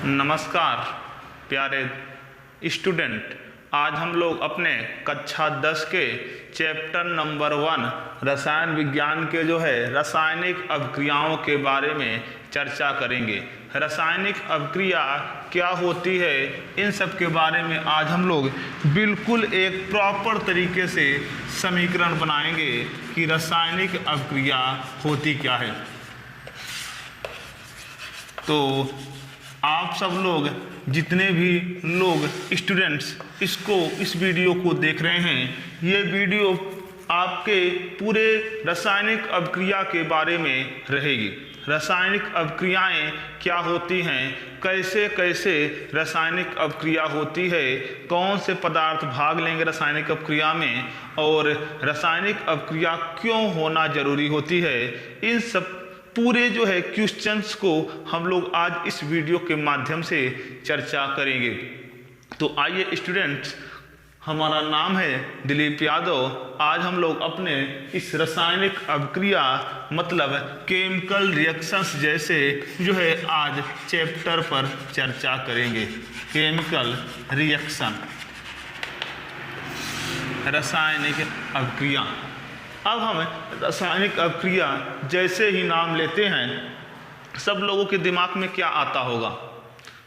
नमस्कार प्यारे स्टूडेंट, आज हम लोग अपने कक्षा 10 के चैप्टर नंबर 1 रसायन विज्ञान के रासायनिक अभिक्रियाओं के बारे में चर्चा करेंगे। रासायनिक अभिक्रिया क्या होती है, इन सब के बारे में आज हम लोग बिल्कुल एक प्रॉपर तरीके से समीकरण बनाएंगे कि रासायनिक अभिक्रिया होती क्या है। तो आप सब लोग जितने भी लोग स्टूडेंट्स इस वीडियो को देख रहे हैं, ये वीडियो आपके पूरे रासायनिक अभिक्रिया के बारे में रहेगी। रासायनिक अभिक्रियाएं क्या होती हैं, कैसे कैसे रासायनिक अभिक्रिया होती है, कौन से पदार्थ भाग लेंगे रासायनिक अभिक्रिया में, और रासायनिक अभिक्रिया क्यों होना जरूरी होती है, इन सब पूरे क्वेश्चंस को हम लोग आज इस वीडियो के माध्यम से चर्चा करेंगे। तो आइए स्टूडेंट्स, हमारा नाम है दिलीप यादव। आज हम लोग अपने इस रासायनिक अभिक्रिया मतलब केमिकल रिएक्शंस जैसे आज चैप्टर पर चर्चा करेंगे। केमिकल रिएक्शन, रासायनिक अभिक्रिया। अब हम रासायनिक अभिक्रिया जैसे ही नाम लेते हैं, सब लोगों के दिमाग में क्या आता होगा?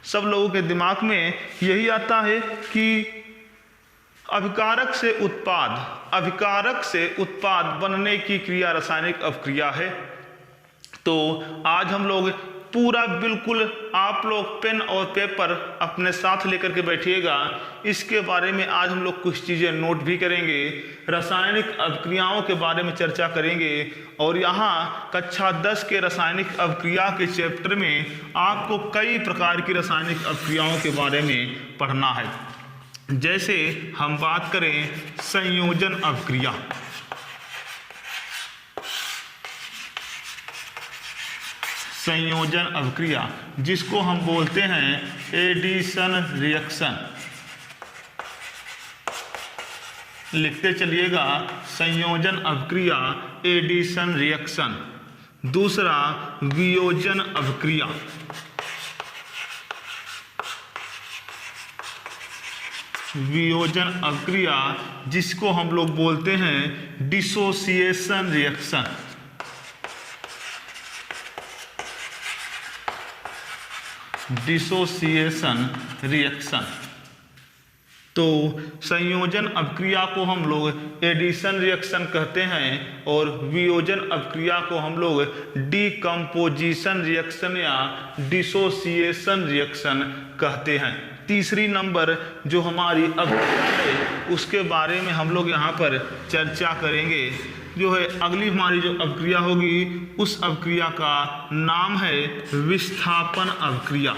सब लोगों के दिमाग में यही आता है कि अभिकारक से उत्पाद बनने की क्रिया रासायनिक अभिक्रिया है। तो आज हम लोग पूरा बिल्कुल, आप लोग पेन और पेपर अपने साथ लेकर के बैठिएगा। इसके बारे में आज हम लोग कुछ चीज़ें नोट भी करेंगे, रासायनिक अभिक्रियाओं के बारे में चर्चा करेंगे। और यहाँ कक्षा 10 के रासायनिक अभिक्रिया के चैप्टर में आपको कई प्रकार की रासायनिक अभिक्रियाओं के बारे में पढ़ना है। जैसे हम बात करें संयोजन अभिक्रिया, संयोजन अभिक्रिया जिसको हम बोलते हैं एडिशन रिएक्शन। लिखते चलिएगा, संयोजन अभिक्रिया एडिशन रिएक्शन। दूसरा वियोजन अभिक्रिया, वियोजन अभिक्रिया जिसको हम लोग बोलते हैं डिसोसिएशन रिएक्शन। Dissociation reaction. तो संयोजन अभिक्रिया को हम लोग एडिशन रिएक्शन कहते हैं और वियोजन अभिक्रिया को हम लोग डीकम्पोजिशन रिएक्शन या डिसोसिएशन रिएक्शन कहते हैं। तीसरी नंबर जो हमारी अभिक्रिया है उसके बारे में हम लोग यहाँ पर चर्चा करेंगे। अगली हमारी जो अभिक्रिया होगी उस अभिक्रिया का नाम है विस्थापन अभिक्रिया।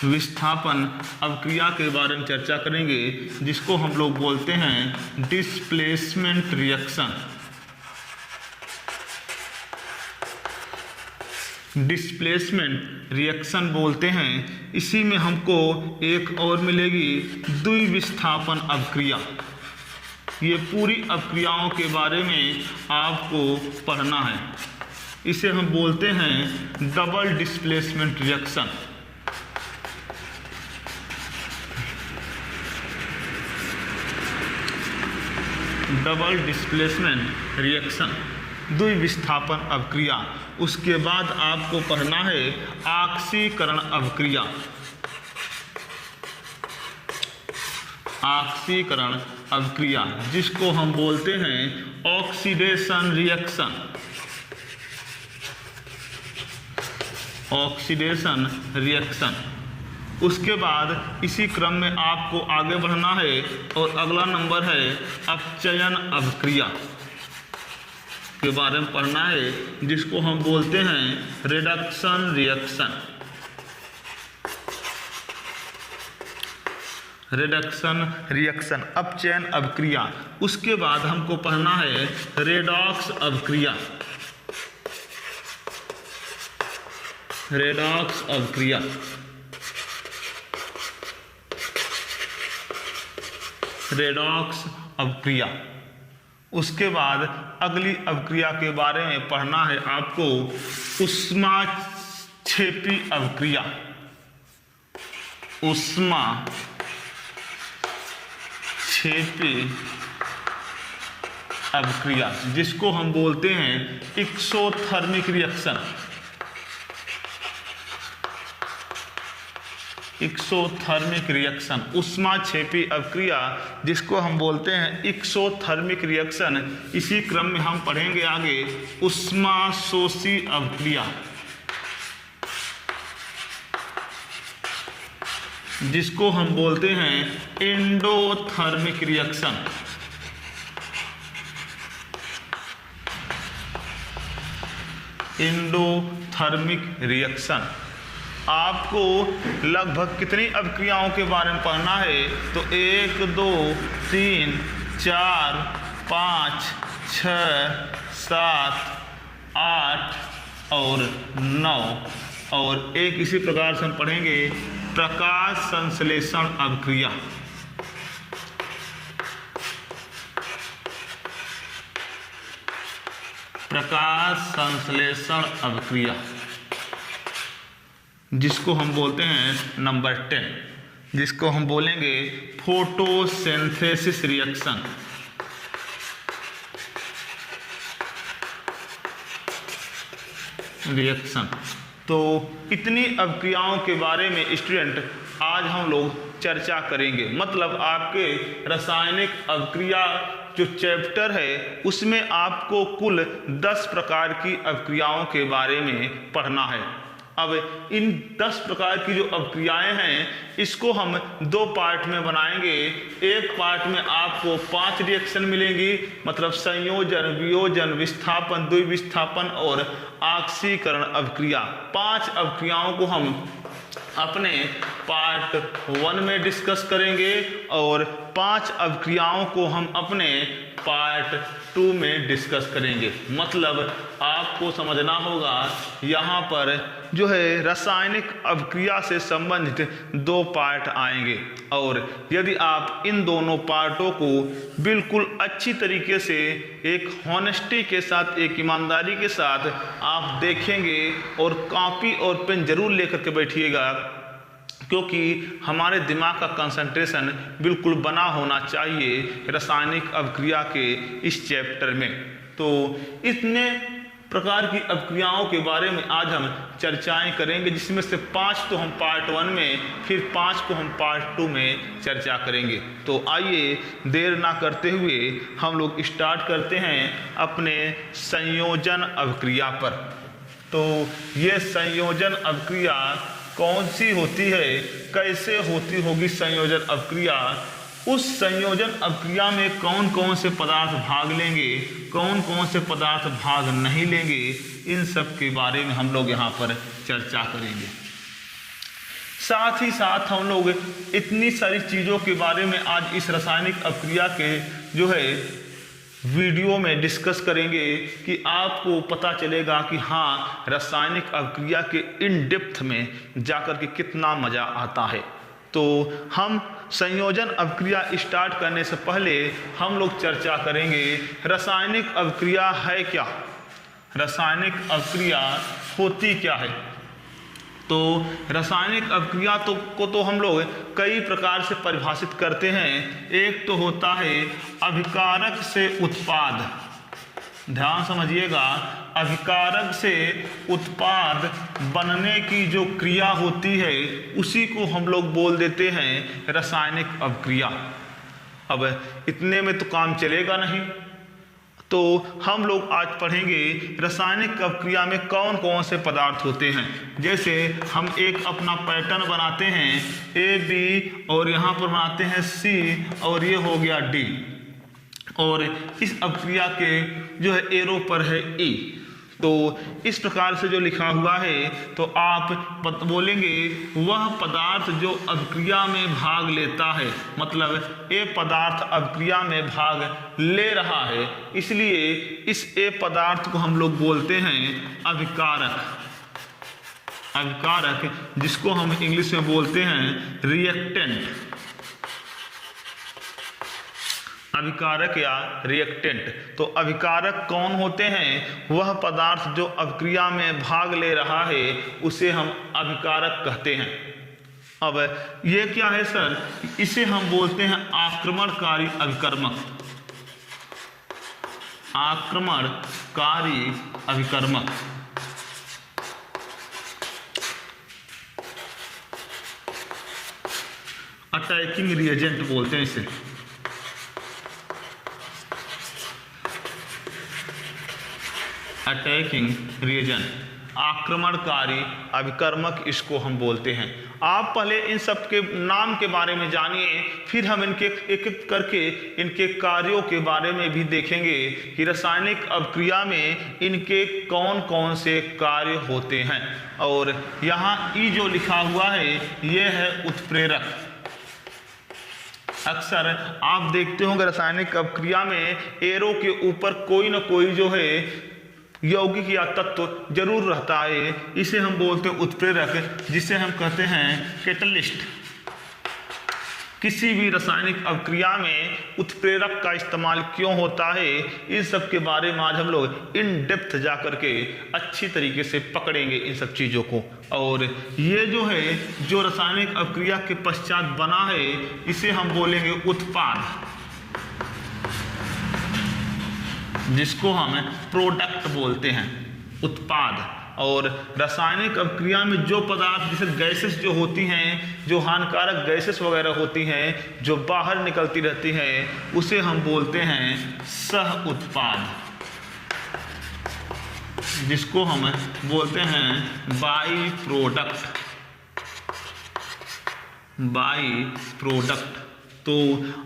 विस्थापन अभिक्रिया के बारे में चर्चा करेंगे जिसको हम लोग बोलते हैं डिस्प्लेसमेंट रिएक्शन। डिस्प्लेसमेंट रिएक्शन बोलते हैं। इसी में हमको एक और मिलेगी द्विविस्थापन अभिक्रिया। ये पूरी अभिक्रियाओं के बारे में आपको पढ़ना है। इसे हम बोलते हैं double displacement reaction. Double displacement reaction, द्विविस्थापन अभिक्रिया। उसके बाद आपको पढ़ना है ऑक्सीकरण अभिक्रिया। ऑक्सीकरण अभिक्रिया जिसको हम बोलते हैं ऑक्सीडेशन रिएक्शन। Oxidation reaction. उसके बाद इसी क्रम में आपको आगे बढ़ना है और अगला नंबर है अपचयन अभिक्रिया के बारे में पढ़ना है जिसको हम बोलते हैं रिडक्शन रिएक्शन। रिडक्शन रिएक्शन, अपचयन अभिक्रिया। उसके बाद हमको पढ़ना है रेडॉक्स अभिक्रिया। रेडॉक्स अभिक्रिया। रेडॉक्स अभिक्रिया। उसके बाद अगली अवक्रिया के बारे में पढ़ना है आपको, ऊष्माक्षेपी अवक्रिया। ऊष्माक्षेपी अवक्रिया जिसको हम बोलते हैं एक्सोथर्मिक रिएक्शन। एक्सोथर्मिक रिएक्शन, ऊष्माक्षेपी अवक्रिया जिसको हम बोलते हैं एक्सोथर्मिक रिएक्शन। इसी क्रम में हम पढ़ेंगे आगे ऊष्माशोषी अवक्रिया जिसको हम बोलते हैं एंडोथर्मिक रिएक्शन। Endothermic reaction. आपको लगभग कितनी अवक्रियाओं के बारे में पढ़ना है? तो 1 2 3 4 5 6 7 8 और 9 और एक इसी प्रकार से हम पढ़ेंगे प्रकाश संश्लेषण अवक्रिया। प्रकाश संश्लेषण अवक्रिया जिसको हम बोलते हैं नंबर 10, जिसको हम बोलेंगे फोटोसिंथेसिस रिएक्शन। तो इतनी अवक्रियाओं के बारे में स्टूडेंट आज हम लोग चर्चा करेंगे। मतलब आपके रासायनिक अवक्रिया जो चैप्टर है उसमें आपको कुल 10 प्रकार की अवक्रियाओं के बारे में पढ़ना है। अब इन 10 प्रकार की जो अवक्रियाएं हैं इसको हम 2 पार्ट में बनाएंगे। एक पार्ट में आपको 5 रिएक्शन मिलेंगी, मतलब संयोजन, वियोजन, विस्थापन, द्विविस्थापन और ऑक्सीकरण अवक्रिया। 5 अवक्रियाओं को हम अपने पार्ट 1 में डिस्कस करेंगे और 5 अवक्रियाओं को हम अपने पार्ट 2 में डिस्कस करेंगे। मतलब आपको समझना होगा यहाँ पर जो है रासायनिक अवक्रिया से संबंधित 2 पार्ट आएंगे और यदि आप इन दोनों पार्टों को बिल्कुल अच्छी तरीके से एक हॉनेस्टी के साथ, एक ईमानदारी के साथ आप देखेंगे और कॉपी और पेन जरूर लेकर के बैठिएगा, क्योंकि हमारे दिमाग का कंसंट्रेशन बिल्कुल बना होना चाहिए रासायनिक अवक्रिया के इस चैप्टर में। तो इतने प्रकार की अवक्रियाओं के बारे में आज हम चर्चाएं करेंगे, जिसमें से 5 तो हम पार्ट 1 में, फिर 5 को हम पार्ट 2 में चर्चा करेंगे। तो आइए देर ना करते हुए हम लोग स्टार्ट करते हैं अपने संयोजन अवक्रिया पर। तो ये संयोजन अवक्रिया कौन सी होती है, कैसे होती होगी संयोजन अवक्रिया, उस संयोजन अवक्रिया में कौन कौन से पदार्थ भाग लेंगे, कौन कौन से पदार्थ भाग नहीं लेंगे, इन सब के बारे में हम लोग यहाँ पर चर्चा करेंगे। साथ ही साथ हम लोग इतनी सारी चीज़ों के बारे में आज इस रासायनिक अवक्रिया के जो है वीडियो में डिस्कस करेंगे कि आपको पता चलेगा कि हाँ रासायनिक अवक्रिया के इन डेप्थ में जाकर के कितना मज़ा आता है। तो हम संयोजन अवक्रिया स्टार्ट करने से पहले हम लोग चर्चा करेंगे रासायनिक अवक्रिया है क्या, रासायनिक अवक्रिया होती क्या है। तो रासायनिक अवक्रिया को तो हम लोग कई प्रकार से परिभाषित करते हैं। एक तो होता है अभिकारक से उत्पाद, ध्यान समझिएगा, अभिकारक से उत्पाद बनने की जो क्रिया होती है उसी को हम लोग बोल देते हैं रासायनिक अवक्रिया। अब इतने में तो काम चलेगा नहीं, तो हम लोग आज पढ़ेंगे रासायनिक अवक्रिया में कौन कौन से पदार्थ होते हैं। जैसे हम एक अपना पैटर्न बनाते हैं AB और यहाँ पर बनाते हैं C और ये हो गया D, और इस अवक्रिया के जो है एरो पर है E। तो इस प्रकार से जो लिखा हुआ है तो आप बोलेंगे वह पदार्थ जो अवक्रिया में भाग लेता है, मतलब ए पदार्थ अवक्रिया में भाग ले रहा है, इसलिए इस ए पदार्थ को हम लोग बोलते हैं अभिकारक। अभिकारक जिसको हम इंग्लिश में बोलते हैं रिएक्टेंट। अभिकारक या रिएक्टेंट। तो अभिकारक कौन होते हैं? वह पदार्थ जो अभिक्रिया में भाग ले रहा है उसे हम अभिकारक कहते हैं। अब ये क्या है सर? इसे हम बोलते हैं आक्रमणकारी अभिकर्मक। आक्रमणकारी अभिकर्मक। अटैकिंग रिएजेंट बोलते हैं इसे। अटैकिंग रिएजेंट, आक्रमणकारी अभिकर्मक इसको हम बोलते हैं। आप पहले इन सब के नाम के बारे में जानिए, फिर हम इनके एक एक करके इनके कार्यों के बारे में भी देखेंगे कि रासायनिक अभिक्रिया में इनके कौन कौन से कार्य होते हैं। और यहाँ ई जो लिखा हुआ है ये है उत्प्रेरक। अक्सर आप देखते होंगे रासायनिक अभिक्रिया में एरो के ऊपर कोई ना कोई जो है यौगिक या तत्व जरूर रहता है। इसे हम बोलते हैं उत्प्रेरक, जिसे हम कहते हैं कैटलिस्ट। किसी भी रासायनिक अभिक्रिया में उत्प्रेरक का इस्तेमाल क्यों होता है, इन सब के बारे में आज हम लोग इन डेप्थ जा करके अच्छी तरीके से पकड़ेंगे इन सब चीज़ों को। और ये जो है जो रासायनिक अभिक्रिया के पश्चात बना है इसे हम बोलेंगे उत्पाद, जिसको हम प्रोडक्ट बोलते हैं, उत्पाद। और रासायनिक अभिक्रिया में जो पदार्थ जैसे गैसेस जो होती हैं, जो हानिकारक गैसेस वगैरह होती हैं जो बाहर निकलती रहती हैं, उसे हम बोलते हैं सह उत्पाद, जिसको हम बोलते हैं बाई प्रोडक्ट। By product. तो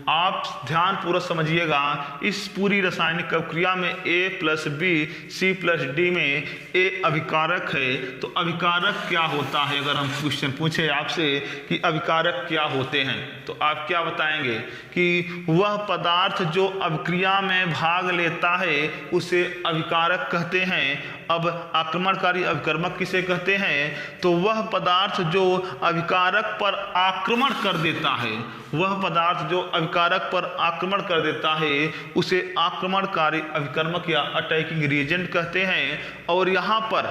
आप ध्यान पूर्वक समझिएगा, इस पूरी रासायनिक अभिक्रिया में A + B C + D में A अभिकारक है। तो अभिकारक क्या होता है? अगर हम क्वेश्चन पूछे आपसे कि अभिकारक क्या होते हैं तो आप क्या बताएंगे कि वह पदार्थ जो अभिक्रिया में भाग लेता है उसे अभिकारक कहते हैं। अब आक्रमणकारी अभिकर्मक किसे कहते हैं? तो वह पदार्थ जो अभिकारक पर आक्रमण कर देता है, वह पदार्थ जो अभिकारक पर आक्रमण कर देता है उसे आक्रमणकारी अभिकर्मक या अटैकिंग रिएजेंट कहते हैं। और यहाँ पर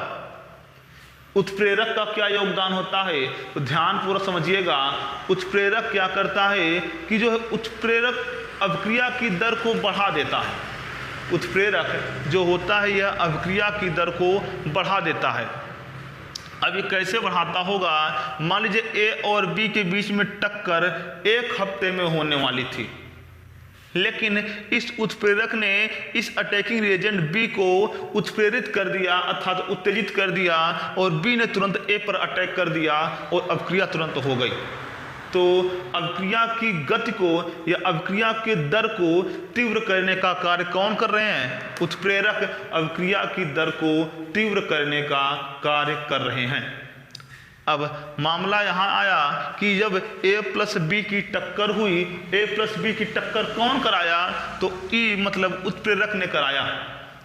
उत्प्रेरक का क्या योगदान होता है? तो ध्यान पूर्वक समझिएगा, उत्प्रेरक क्या करता है कि जो है उत्प्रेरक अभिक्रिया की दर को बढ़ा देता है। उत्प्रेरक जो होता है यह अभिक्रिया की दर को बढ़ा देता है। अब ये कैसे बढ़ाता होगा? मान लीजिए A और B के बीच में टक्कर 1 हफ्ते में होने वाली थी, लेकिन इस उत्प्रेरक ने इस अटैकिंग रिएजेंट B को उत्प्रेरित कर दिया अर्थात उत्तेजित कर दिया और B ने तुरंत A पर अटैक कर दिया और अभिक्रिया तुरंत हो गई। तो अभिक्रिया की गति को या अभिक्रिया के दर को तीव्र करने का कार्य कौन कर रहे हैं? उत्प्रेरक अभिक्रिया की दर को तीव्र करने का कार्य कर रहे हैं। अब मामला यहाँ आया कि जब A + B की टक्कर हुई, A + B की टक्कर कौन कराया? तो E मतलब उत्प्रेरक ने कराया।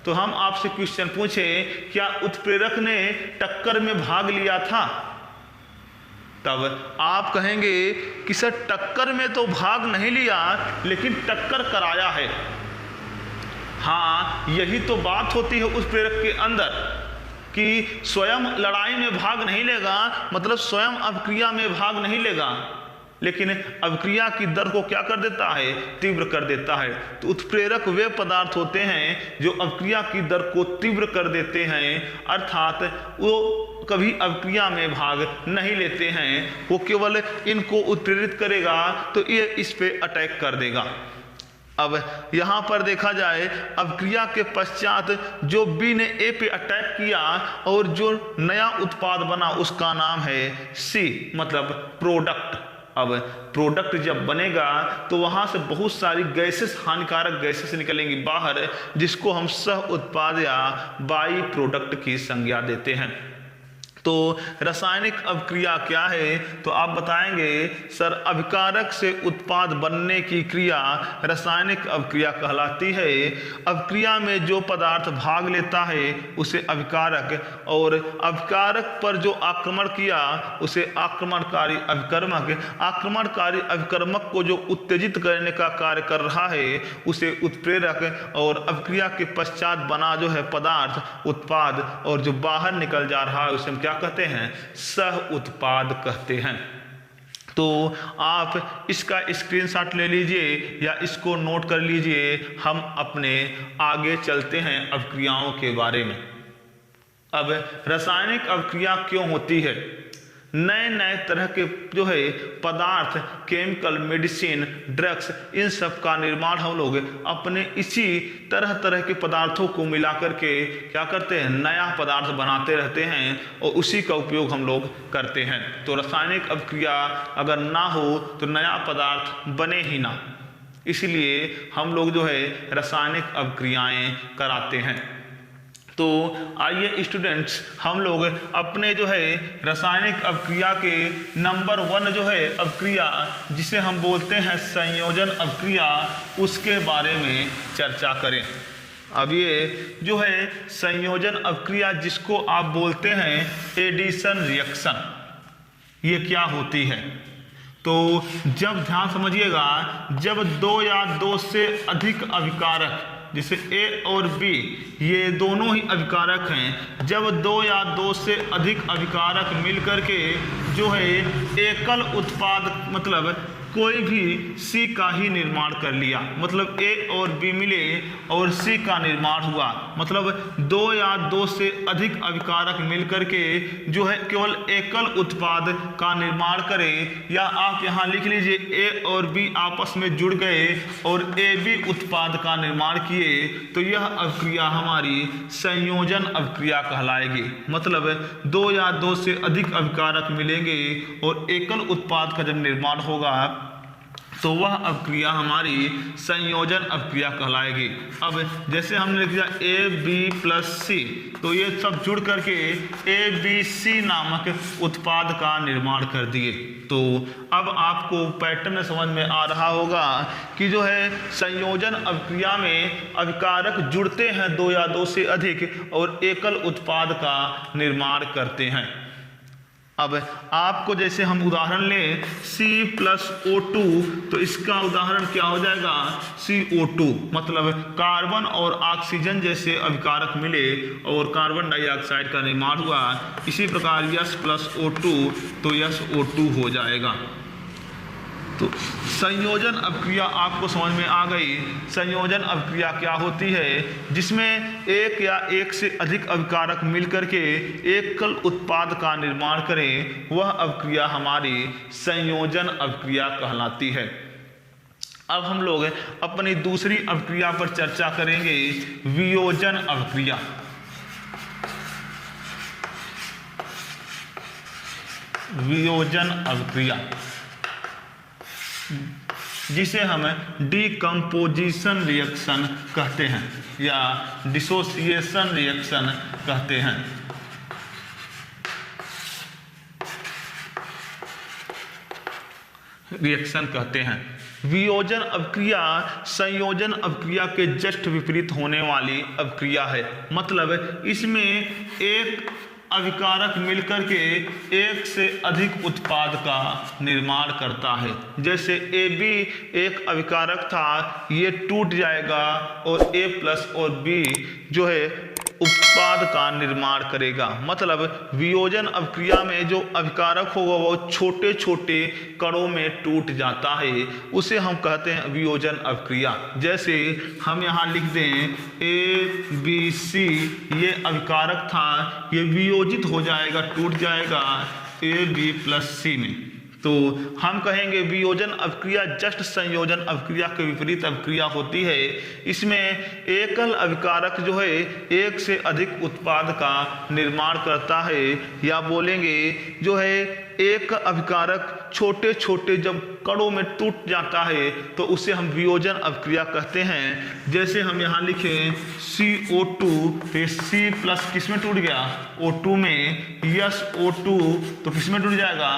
तो हम आपसे क्वेश्चन पूछे, क्या उत्प्रेरक ने टक्कर में भाग लिया था? तब आप कहेंगे कि सर टक्कर में तो भाग नहीं लिया लेकिन टक्कर कराया है। हाँ, यही तो बात होती है उत्प्रेरक के अंदर कि स्वयं लड़ाई में भाग नहीं लेगा, मतलब स्वयं अभिक्रिया में भाग नहीं लेगा, लेकिन अभिक्रिया की दर को क्या कर देता है? तीव्र कर देता है। तो उत्प्रेरक वे पदार्थ होते हैं जो अभिक्रिया की दर को तीव्र कर देते हैं, अर्थात वो कभी अभिक्रिया में भाग नहीं लेते हैं, वो केवल इनको उत्प्रेरित करेगा तो ये इस पे अटैक कर देगा। अब यहाँ पर देखा जाए, अभिक्रिया के पश्चात जो B ने A पे अटैक किया और जो नया उत्पाद बना उसका नाम है C मतलब प्रोडक्ट। अब प्रोडक्ट जब बनेगा तो वहाँ से बहुत सारी गैसेस, हानिकारक गैसेस निकलेंगी बाहर, जिसको हम सह उत्पाद या बाई प्रोडक्ट की संज्ञा देते हैं। तो रासायनिक अभिक्रिया क्या है, तो आप बताएंगे सर अभिकारक से उत्पाद बनने की क्रिया रासायनिक अभिक्रिया कहलाती है। अभिक्रिया में जो पदार्थ भाग लेता है उसे अभिकारक, और अभिकारक पर जो आक्रमण किया उसे आक्रमणकारी अभिकर्मक, आक्रमणकारी अभिकर्मक को जो उत्तेजित करने का कार्य कर रहा है उसे उत्प्रेरक, और अभिक्रिया के पश्चात बना जो है पदार्थ उत्पाद, और जो बाहर निकल जा रहा है उसे हम क्या कहते हैं, सह उत्पाद कहते हैं। तो आप इसका स्क्रीनशॉट ले लीजिए या इसको नोट कर लीजिए, हम अपने आगे चलते हैं अभिक्रियाओं के बारे में। अब रासायनिक अभिक्रिया क्यों होती है, नए नए तरह के जो है पदार्थ, केमिकल, मेडिसिन, ड्रग्स, इन सब का निर्माण हम लोग अपने इसी तरह तरह के पदार्थों को मिला करके क्या करते हैं, नया पदार्थ बनाते रहते हैं और उसी का उपयोग हम लोग करते हैं। तो रासायनिक अभिक्रिया अगर ना हो तो नया पदार्थ बने ही ना, इसलिए हम लोग जो है रासायनिक अभिक्रियाएं कराते हैं। तो आइए स्टूडेंट्स, हम लोग अपने जो है रासायनिक अभिक्रिया के नंबर 1 जो है अभिक्रिया जिसे हम बोलते हैं संयोजन अभिक्रिया, उसके बारे में चर्चा करें। अब ये जो है संयोजन अभिक्रिया जिसको आप बोलते हैं एडिशन रिएक्शन, ये क्या होती है, तो जब ध्यान समझिएगा, जब 2 या 2 से अधिक अभिकारक, जैसे ए और बी ये दोनों ही अभिकारक हैं, जब 2 या 2 से अधिक अभिकारक मिलकर के जो है एकल उत्पाद, मतलब कोई भी सी का ही निर्माण कर लिया, मतलब ए और बी मिले और सी का निर्माण हुआ, मतलब 2 या 2 से अधिक अभिकारक मिलकर के जो है केवल एकल उत्पाद का निर्माण करें, या आप यहाँ लिख लीजिए ए और बी आपस में जुड़ गए और ए बी उत्पाद का निर्माण किए, तो यह अभिक्रिया हमारी संयोजन अभिक्रिया कहलाएगी। मतलब 2 या 2 से अधिक अभिकारक मिलेंगे और एकल उत्पाद का जब निर्माण होगा तो वह अभिक्रिया हमारी संयोजन अभिक्रिया कहलाएगी। अब जैसे हमने लिख दिया ए बी प्लस सी, तो ये सब जुड़ करके ए बी सी नामक उत्पाद का निर्माण कर दिए। तो अब आपको पैटर्न समझ में आ रहा होगा कि जो है संयोजन अभिक्रिया में अभिकारक जुड़ते हैं 2 या 2 से अधिक और एकल उत्पाद का निर्माण करते हैं। अब आपको जैसे हम उदाहरण लें C+O2, तो इसका उदाहरण क्या हो जाएगा, CO2, मतलब कार्बन और ऑक्सीजन जैसे अभिकारक मिले और कार्बन डाइऑक्साइड का निर्माण हुआ। इसी प्रकार S+O2, तो SO2 हो जाएगा। तो संयोजन अभिक्रिया आपको समझ में आ गई। संयोजन अभिक्रिया क्या होती है, जिसमें एक या एक से अधिक अभिकारक मिलकर के एकल उत्पाद का निर्माण करें, वह अभिक्रिया हमारी संयोजन अभिक्रिया कहलाती है। अब हम लोग अपनी दूसरी अभिक्रिया पर चर्चा करेंगे, वियोजन अभिक्रिया। वियोजन अभिक्रिया जिसे हम डिकम्पोजिशन रिएक्शन कहते हैं या डिसोसिएशन रिएक्शन कहते हैं। रिएक्शन कहते हैं। वियोजन अभिक्रिया संयोजन अभिक्रिया के जस्ट विपरीत होने वाली अभिक्रिया है। मतलब इसमें एक अभिकारक मिलकर के एक से अधिक उत्पाद का निर्माण करता है। जैसे AB एक अभिकारक था, ये टूट जाएगा और A+ और B जो है उत्पाद का निर्माण करेगा। मतलब वियोजन अभिक्रिया में जो अभिकारक होगा वो छोटे छोटे कणों में टूट जाता है, उसे हम कहते हैं वियोजन अभिक्रिया। जैसे हम यहाँ लिख दें ABC, ये अभिकारक था, ये वियोजित हो जाएगा, टूट जाएगा AB+C में। तो हम कहेंगे वियोजन अभिक्रिया जस्ट संयोजन अभिक्रिया के विपरीत अभिक्रिया होती है। इसमें एकल अभिकारक जो है एक से अधिक उत्पाद का निर्माण करता है, या बोलेंगे जो है एक अभिकारक छोटे छोटे जब कणों में टूट जाता है तो उसे हम वियोजन अभिक्रिया कहते हैं। जैसे हम यहाँ लिखें CO2, तो C प्लस किस में टूट गया, O2 में, SO2 तो किस में टूट जाएगा,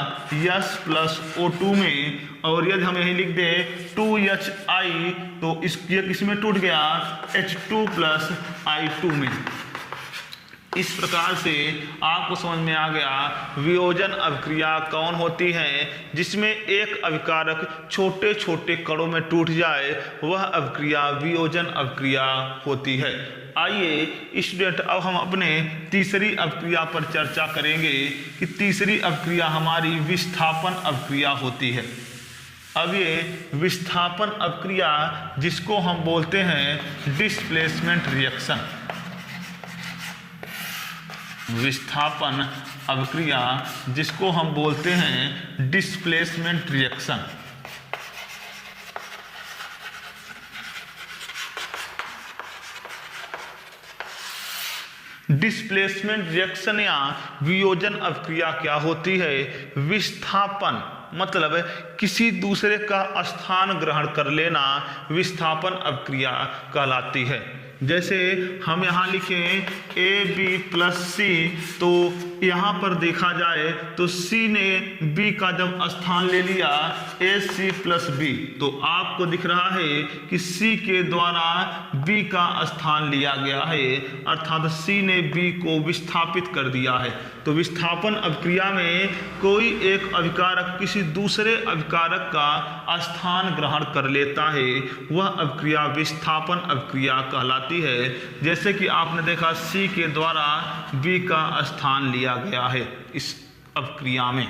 S प्लस O2 में। और यदि हम यही लिख दें 2HI तो ये किस में टूट गया, H2 प्लस I2 में। इस प्रकार से आपको समझ में आ गया वियोजन अभिक्रिया कौन होती है, जिसमें एक अभिकारक छोटे छोटे कणों में टूट जाए, वह अभिक्रिया वियोजन अभिक्रिया होती है। आइए स्टूडेंट, अब हम अपने तीसरी अभिक्रिया पर चर्चा करेंगे कि तीसरी अभिक्रिया हमारी विस्थापन अभिक्रिया होती है। अब ये विस्थापन अभिक्रिया जिसको हम बोलते हैं डिस्प्लेसमेंट रिएक्शन, विस्थापन अभिक्रिया जिसको हम बोलते हैं डिस्प्लेसमेंट रिएक्शन। डिस्प्लेसमेंट रिएक्शन या वियोजन अभिक्रिया क्या होती है, विस्थापन मतलब किसी दूसरे का स्थान ग्रहण कर लेना विस्थापन अभिक्रिया कहलाती है। जैसे हम यहाँ लिखें AB प्लस C, तो यहाँ पर देखा जाए तो C ने B का जब स्थान ले लिया AC प्लस B, तो आपको दिख रहा है कि C के द्वारा B का स्थान लिया गया है, अर्थात C ने B को विस्थापित कर दिया है। तो विस्थापन अभिक्रिया में कोई एक अभिकारक किसी दूसरे अभिकारक का स्थान ग्रहण कर लेता है, वह अभिक्रिया विस्थापन अभिक्रिया कहलाती है। जैसे कि आपने देखा C के द्वारा B का स्थान लिया गया है। इस अभिक्रिया में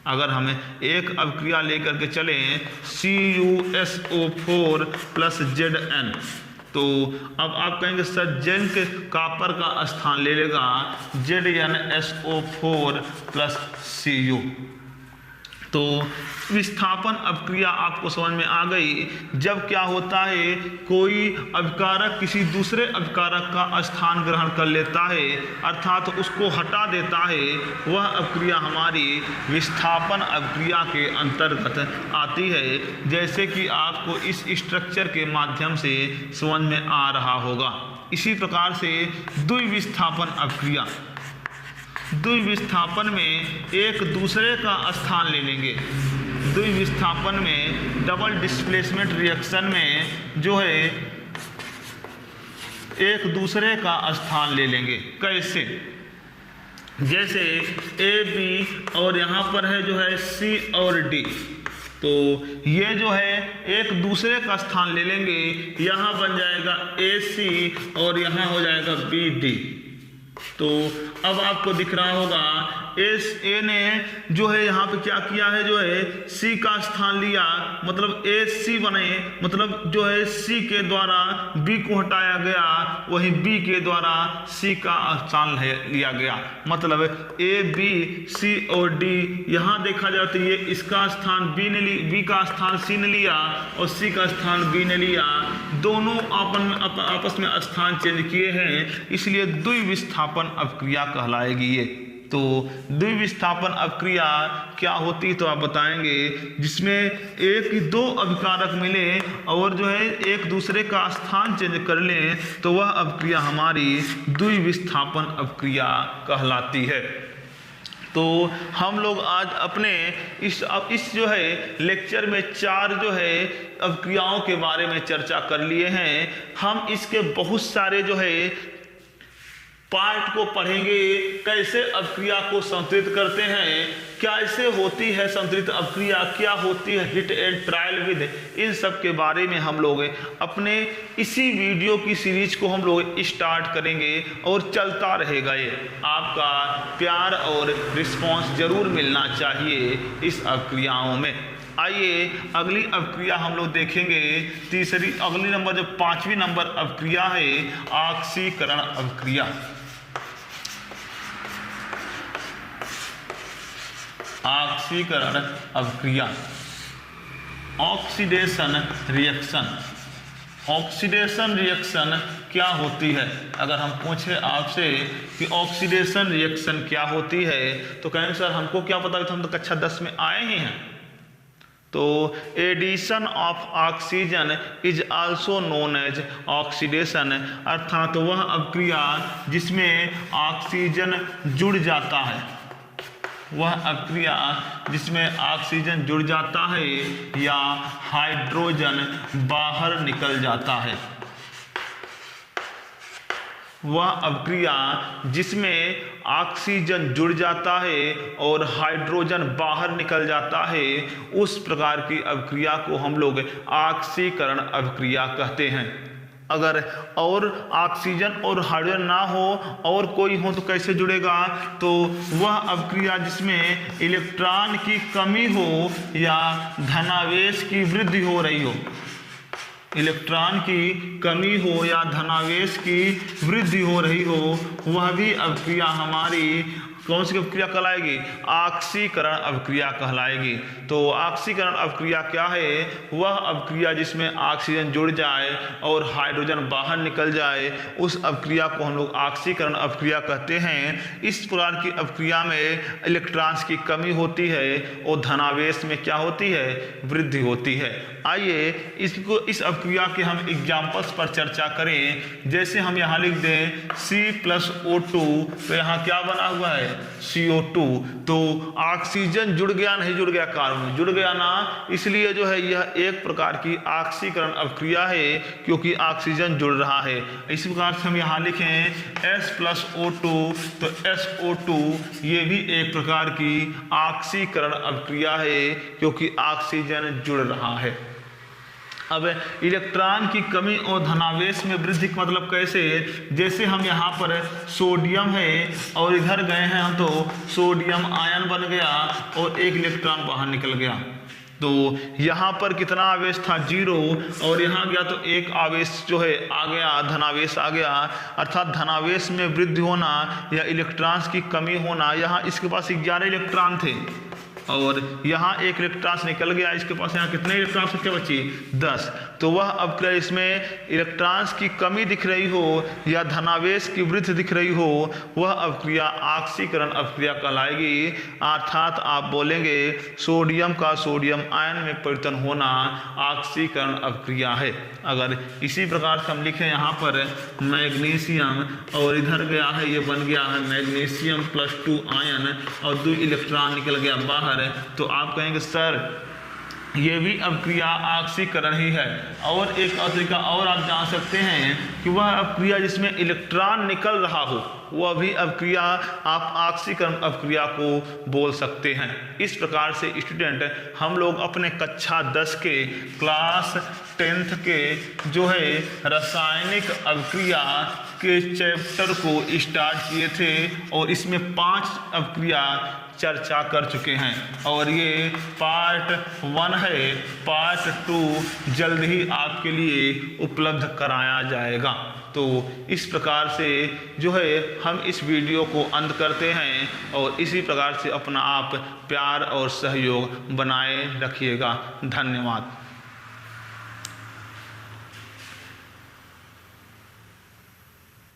अगर हमें एक अभिक्रिया लेकर के चलें CuSO4 प्लस Zn, तो अब आप कहेंगे सर जिंक कॉपर का स्थान ले लेगा ZnSO4 प्लस Cu। तो विस्थापन अभिक्रिया आपको समझ में आ गई। जब क्या होता है, कोई अभिकारक किसी दूसरे अभिकारक का स्थान ग्रहण कर लेता है, अर्थात उसको हटा देता है, वह अभिक्रिया हमारी विस्थापन अभिक्रिया के अंतर्गत आती है। जैसे कि आपको इस स्ट्रक्चर के माध्यम से समझ में आ रहा होगा। इसी प्रकार से द्विविस्थापन अभिक्रिया, द्विविस्थापन में एक दूसरे का स्थान ले लेंगे। द्विविस्थापन में डबल डिस्प्लेसमेंट रिएक्शन में जो है एक दूसरे का स्थान ले लेंगे। कैसे, जैसे AB और यहाँ पर है जो है C और D, तो ये जो है एक दूसरे का स्थान ले लेंगे। यहाँ बन जाएगा AC और यहाँ हो जाएगा BD। तो अब आपको दिख रहा होगा A ने जो है यहाँ पे क्या किया है, जो है C का स्थान लिया, मतलब AC बने, मतलब जो है C के द्वारा B को हटाया गया, वही B के द्वारा C का स्थान लिया गया। मतलब A B C और D, यहाँ देखा जाए तो ये इसका स्थान B का स्थान C ने लिया और C का स्थान B ने लिया, दोनों आपस में स्थान चेंज किए हैं, इसलिए द्विविस्थापन अभिक्रिया कहलाएगी ये। तो द्विविस्थापन अभिक्रिया क्या होती है तो आप बताएंगे, जिसमें एक दो अभिकारक मिले और जो है एक दूसरे का स्थान चेंज कर लें, तो वह अभिक्रिया हमारी द्विविस्थापन अभिक्रिया कहलाती है। तो हम लोग आज अपने इस जो है लेक्चर में 4 जो है अभिक्रियाओं के बारे में चर्चा कर लिए हैं। हम इसके बहुत सारे जो है पार्ट को पढ़ेंगे, कैसे अभिक्रिया को संतुलित करते हैं, कैसे होती है संतुलित अभिक्रिया, क्या होती है हिट एंड ट्रायल विद, इन सब के बारे में हम लोग अपने इसी वीडियो की सीरीज को हम लोग स्टार्ट करेंगे और चलता रहेगा। ये आपका प्यार और रिस्पांस जरूर मिलना चाहिए इस अभिक्रियाओं में। आइए अगली अभिक्रिया हम लोग देखेंगे। अगली नंबर जो 5वीं नंबर अभिक्रिया है ऑक्सीकरण अभिक्रिया। ऑक्सीकरण अभिक्रिया, ऑक्सीडेशन रिएक्शन। ऑक्सीडेशन रिएक्शन क्या होती है। अगर हम पूछे आपसे कि ऑक्सीडेशन रिएक्शन क्या होती है तो कहेंगे सर हमको क्या पता, हम तो कक्षा 10 में आए ही हैं। तो addition of oxygen is also known as oxidation, अर्थात वह अभिक्रिया जिसमें ऑक्सीजन जुड़ जाता है, वह अभिक्रिया जिसमें ऑक्सीजन जुड़ जाता है या हाइड्रोजन बाहर निकल जाता है, वह अभिक्रिया जिसमें ऑक्सीजन जुड़ जाता है और हाइड्रोजन बाहर निकल जाता है, उस प्रकार की अभिक्रिया को हम लोग ऑक्सीकरण अभिक्रिया कहते हैं। अगर और ऑक्सीजन और हाइड्रोजन ना हो और कोई हो तो कैसे जुड़ेगा, तो वह अभिक्रिया जिसमें इलेक्ट्रॉन की कमी हो या धनावेश की वृद्धि हो रही हो, इलेक्ट्रॉन की कमी हो या धनावेश की वृद्धि हो रही हो, वह भी अभिक्रिया हमारी कौन सी अभिक्रिया कहलाएगी, ऑक्सीकरण अभिक्रिया कहलाएगी। तो ऑक्सीकरण अभिक्रिया क्या है, वह अभिक्रिया जिसमें ऑक्सीजन जुड़ जाए और हाइड्रोजन बाहर निकल जाए, उस अभिक्रिया को हम लोग ऑक्सीकरण अभिक्रिया कहते हैं। इस प्रकार की अभिक्रिया में इलेक्ट्रॉन्स की कमी होती है और धनावेश में क्या होती है, वृद्धि होती है। आइए इस अभिक्रिया के हम एग्जाम्पल्स पर चर्चा करें। जैसे हम यहाँ लिख दें C+O2, तो यहाँ क्या बना हुआ है, CO2। तो ऑक्सीजन जुड़ गया, नहीं जुड़ गया, कार्बन जुड़ गया ना, इसलिए जो है यह एक प्रकार की ऑक्सीकरण अभिक्रिया है क्योंकि ऑक्सीजन जुड़ रहा है। इस प्रकार से हम यहाँ लिखें S+O2, तो SO2 ये भी एक प्रकार की ऑक्सीकरण अभिक्रिया है क्योंकि ऑक्सीजन जुड़ रहा है। अब इलेक्ट्रॉन की कमी और धनावेश में वृद्धि का मतलब कैसे, जैसे हम यहाँ पर सोडियम है और इधर गए हैं हम, तो सोडियम आयन बन गया और एक इलेक्ट्रॉन बाहर निकल गया। तो यहाँ पर कितना आवेश था, 0, और यहाँ गया तो एक आवेश जो है आ गया, धनावेश आ गया, अर्थात धनावेश में वृद्धि होना या इलेक्ट्रॉन्स की कमी होना। यहाँ इसके पास 11 इलेक्ट्रॉन थे और यहाँ एक इलेक्ट्रॉन निकल गया, इसके पास यहाँ कितने इलेक्ट्रॉन क्या बची, 10। तो वह अभिक्रिया इसमें इलेक्ट्रॉन्स की कमी दिख रही हो या धनावेश की वृद्धि दिख रही हो, वह अभिक्रिया ऑक्सीकरण अभिक्रिया कहलाएगी। अर्थात आप बोलेंगे सोडियम का सोडियम आयन में परिवर्तन होना ऑक्सीकरण अभिक्रिया है। अगर इसी प्रकार से हम लिखें यहाँ पर मैग्नीशियम और इधर गया है, ये बन गया है मैग्नीशियम +2 आयन और 2 इलेक्ट्रॉन निकल गया बाहर, तो आप कहेंगे सर ये भी अभिक्रिया ऑक्सीकरण ही है। और एक तरीका और आप जान सकते हैं कि वह अभिक्रिया जिसमें इलेक्ट्रॉन निकल रहा हो, वह भी अभिक्रिया आप ऑक्सीकरण अभिक्रिया को बोल सकते हैं। इस प्रकार से स्टूडेंट हम लोग अपने कक्षा 10 के क्लास 10th के जो है रासायनिक अभिक्रिया के चैप्टर को स्टार्ट किए थे और इसमें 5 अभिक्रिया चर्चा कर चुके हैं और ये पार्ट 1 है। पार्ट 2 जल्द ही आपके लिए उपलब्ध कराया जाएगा। तो इस प्रकार से जो है हम इस वीडियो को अंत करते हैं और इसी प्रकार से अपना आप प्यार और सहयोग बनाए रखिएगा। धन्यवाद।